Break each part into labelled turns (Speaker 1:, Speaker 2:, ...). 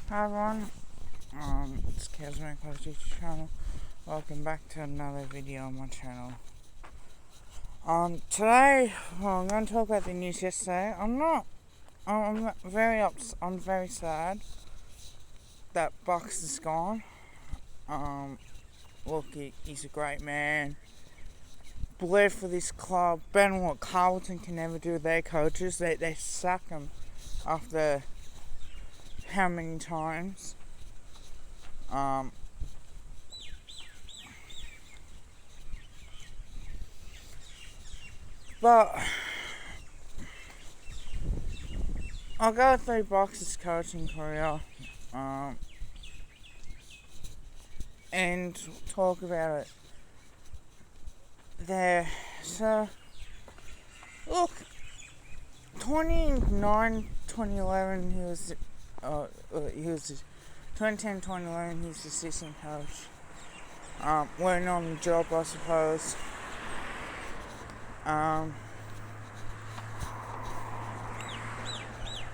Speaker 1: Hi everyone, it's Kazman YouTube channel. Welcome back to another video on my channel. Today, I'm going to talk about the news yesterday. I'm very sad that Bucks is gone. Look, he's a great man. Bled for this club, better than what Carlton can never do with their coaches. They sack him after how many times? But I'll go through Bucks' coaching career and talk about it there. So, look, 2011, he was 2010, 2011, he was assistant coach. Learning on the job, I suppose.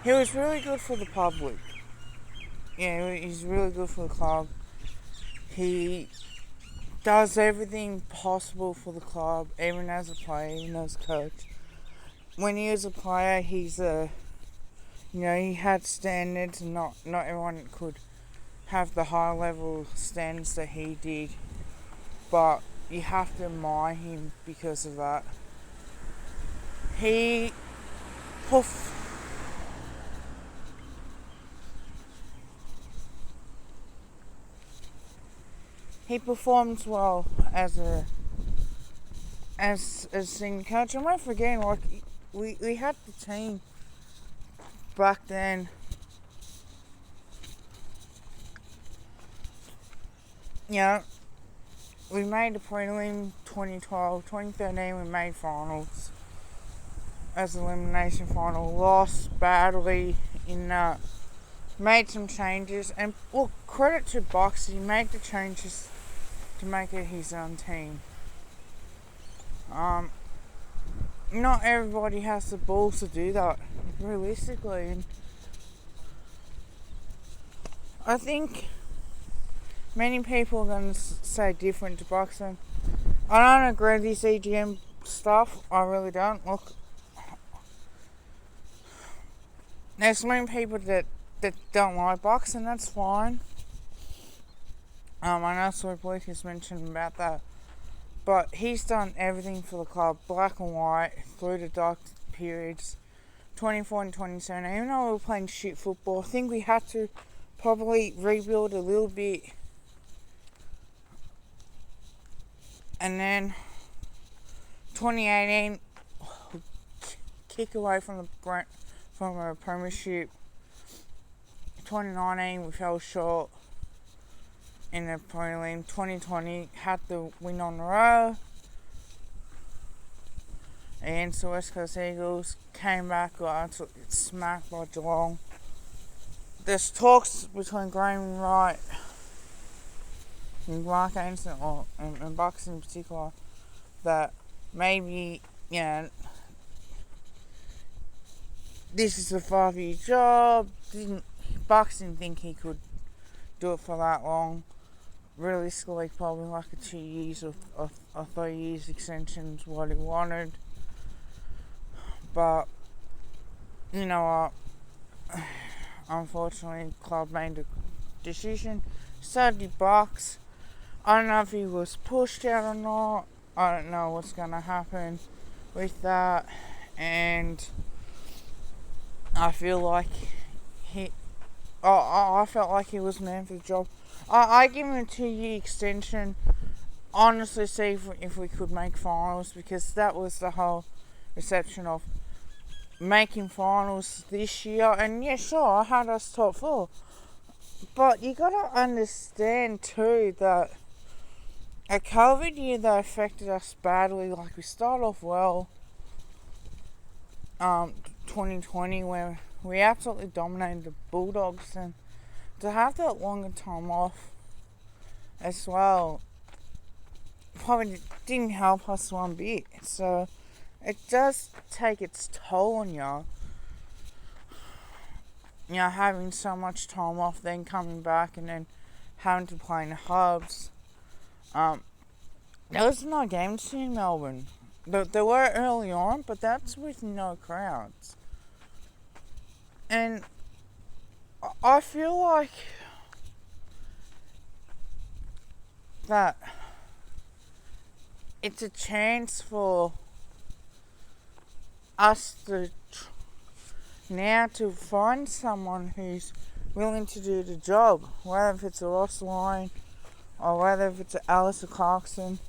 Speaker 1: He was really good for the public. Yeah, he's really good for the club. He does everything possible for the club, even as a player, even as a coach. When he was a player, he had standards, and not everyone could have the high level standards that he did. But you have to admire him because of that. He performs well as a senior coach. I'm not forgetting, like, we had the team back then. We made the prelim 2012, 2013 we made finals as elimination final, lost badly in that. Made some changes, and look, credit to Box, he made the changes to make it his own team. Not everybody has the balls to do that, realistically, and I think many people are going to say different to boxing. I don't agree with this EGM stuff, I really don't. Look, there's many people that don't like boxing, that's fine. I know Sweet Blake has mentioned about that, but he's done everything for the club, black and white, through the dark periods, 24 and 27. Even though we were playing shit football, I think we had to probably rebuild a little bit. And then 2018, kick away from a premiership. 2019, we fell short in the prelim. 2020, had the win on the row against the West Coast Eagles. Came back, got smacked by Geelong. There's talks between Graham Wright and Mark Anderson, and Bucks in particular, that maybe, this is a 5-year job. Bucks didn't think he could do it for that long. Realistically, probably like a 2 years or 3 years extension is what he wanted. But, you know what? Unfortunately, the club made a decision. Sadly, Bucks. I don't know if he was pushed out or not. I don't know what's going to happen with that. And I feel like I felt like he was man for the job. I give him a 2-year extension. Honestly, see if we could make finals, because that was the whole reception of making finals this year. And yeah, sure, I had us top 4. But you gotta understand too that a COVID year that affected us badly. Like, we started off well, 2020, where we absolutely dominated the Bulldogs, and to have that longer time off as well probably didn't help us one bit. So it does take its toll on you. having so much time off, then coming back and then having to play in the hubs. There was no games in Melbourne. There were early on, but that's with no crowds. And I feel like that it's a chance for us now to find someone who's willing to do the job, whether if it's a Ross Lyon or whether if it's Alistair Clarkson.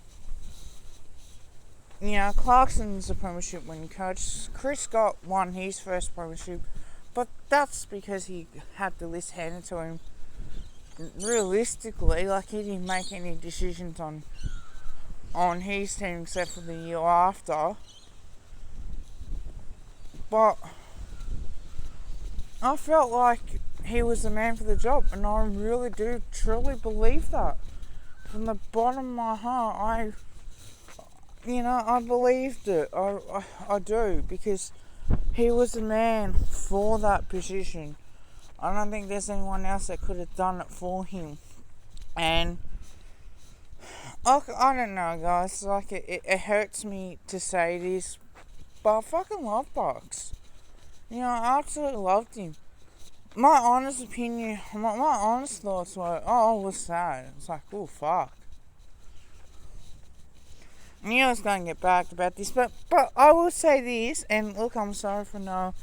Speaker 1: Clarkson's a premiership winning coach. Chris Scott won his first premiership, but that's because he had the list handed to him. Realistically, he didn't make any decisions on his team except for the year after. But I felt like he was the man for the job, and I really do truly believe that. From the bottom of my heart, I believed it. I do, because he was the man for that position. I don't think there's anyone else that could have done it for him. And I don't know, guys. It hurts me to say this, but I fucking love Bucks. I absolutely loved him. My honest opinion, my honest thoughts were, I was sad. It's like, oh fuck. I knew I was going to get back about this, but I will say this, and look, I'm sorry for no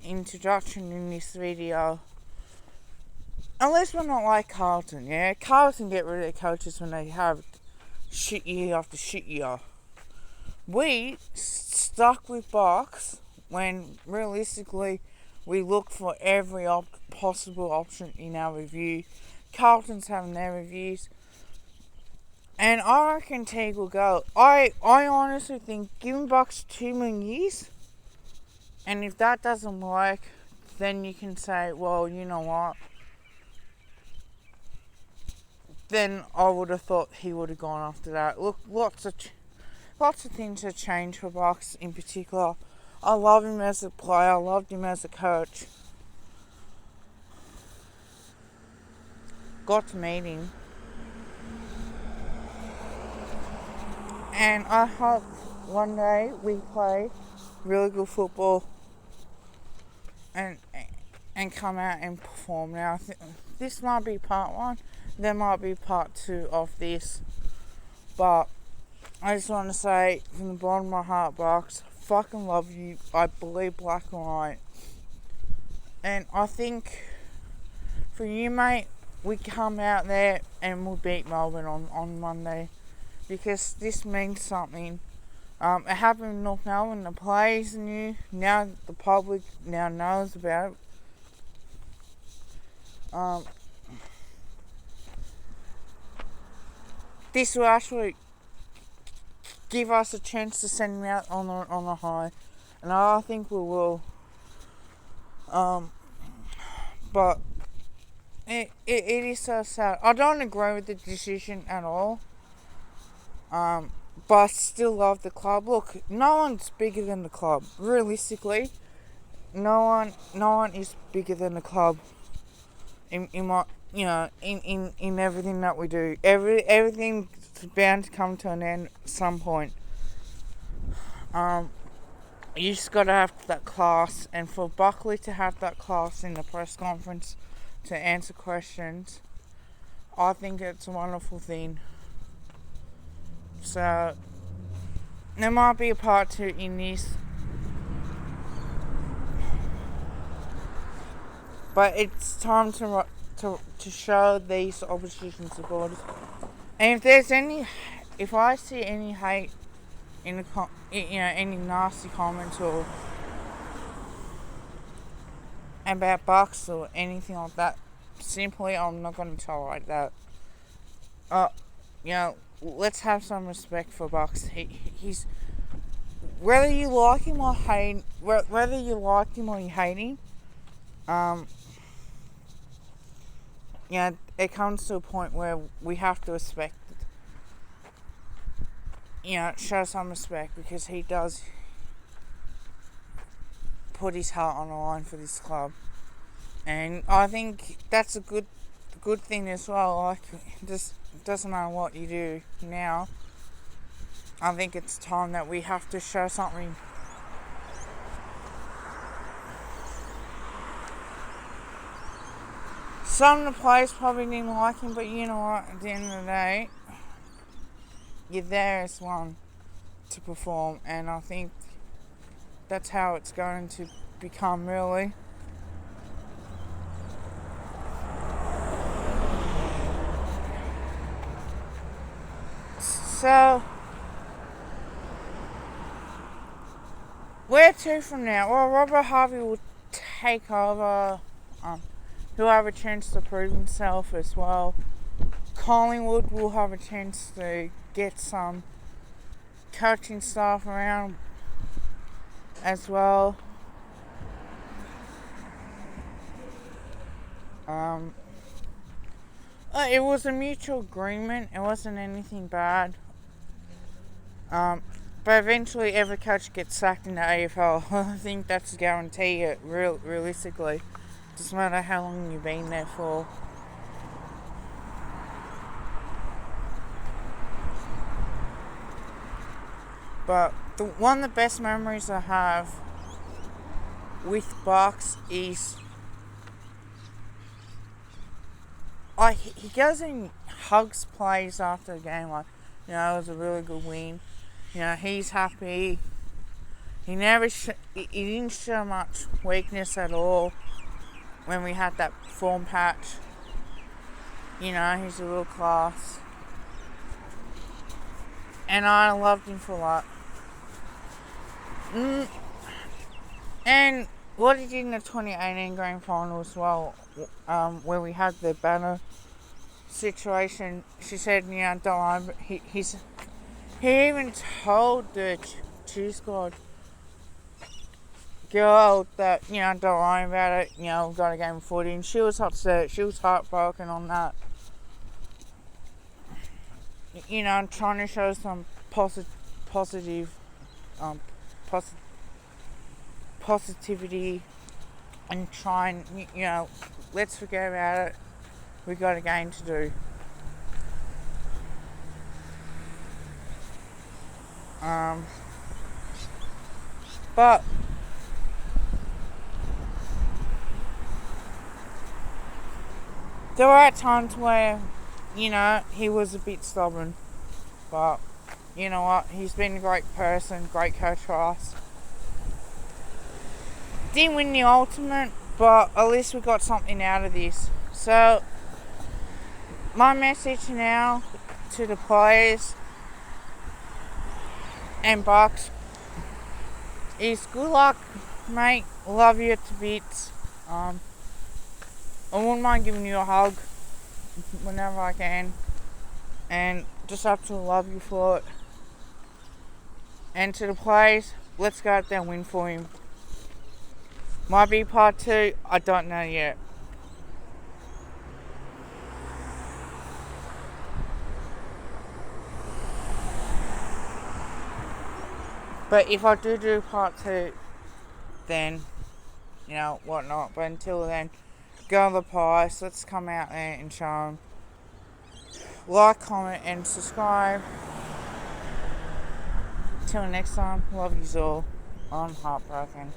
Speaker 1: introduction in this video. Unless we're not like Carlton, Carlton get rid of their coaches when they have shit year after shit year. We stuck with Bucks when realistically we looked for every possible option in our review. Carlton's having their reviews. And I reckon Teague will go. I honestly think giving Bucks 2 more years, and if that doesn't work, then you can say, well, you know what? Then I would have thought he would have gone after that. Look, lots of things have changed for Bucks in particular. I love him as a player. I loved him as a coach. Got to meet him. And I hope one day we play really good football and come out and perform. Now, this might be part 1. There might be part 2 of this. But I just want to say from the bottom of my heart, Bucks, fucking love you. I believe black and white. And I think for you, mate, we come out there and we'll beat Melbourne on Monday. Because this means something. It happened in North Melbourne. The players knew. Now the public now knows about it. This will actually give us a chance to send them out on a high, and I think we will. But it is so sad. I don't agree with the decision at all. But I still love the club. Look, no one's bigger than the club. Realistically, no one is bigger than the club. In everything that we do, everything's bound to come to an end at some point. You just gotta have that class, and for Buckley to have that class in the press conference to answer questions, I think it's a wonderful thing. So there might be a part 2 in this, but it's time to show these opposition supporters. And if I see any hate in the any nasty comments or about Bucks or anything like that, simply I'm not going to tolerate that. Let's have some respect for Bucks. He's, whether you like him or hate, whether you like him or you hate him, it comes to a point where we have to respect, show some respect, because he does put his heart on the line for this club. And I think that's a good thing as well. Like, just doesn't matter what you do now. I think it's time that we have to show something. Some of the players probably didn't like him, but you know what? At the end of the day, you're there as one to perform, and I think that's how it's going to become, really. So, where to from now? Well, Robert Harvey will take over. He'll have a chance to prove himself as well. Collingwood will have a chance to get some coaching staff around as well. It was a mutual agreement. It wasn't anything bad. But eventually every coach gets sacked in the AFL. I think that's a guarantee, realistically. Doesn't matter how long you've been there for. But one of the best memories I have with Bucks is he goes and hugs players after the game, like, it was a really good win. He's happy. He didn't show much weakness at all when we had that form patch. He's a real class. And I loved him for that. And what he did in the 2018 grand final as well, where we had the banner situation, she said, don't worry, he even told the cheer squad girl that, don't worry about it, we've got a game of footy, and she was upset, she was heartbroken on that. Trying to show some positivity and try and, let's forget about it. We got a game to do. But there were times where, he was a bit stubborn. But, you know what? He's been a great person, great coach for us. Didn't win the ultimate, but at least we got something out of this. So, my message now to the players and Bucks is good luck, mate. Love you to bits. I wouldn't mind giving you a hug whenever I can. And just absolutely love you for it. And to the players, let's go out there and win for him. Might be part 2, I don't know yet. But if I do part 2, then, whatnot. But until then, go on the Pies. Let's come out there and show them. Like, comment, and subscribe. Till next time, love yous all. I'm heartbroken.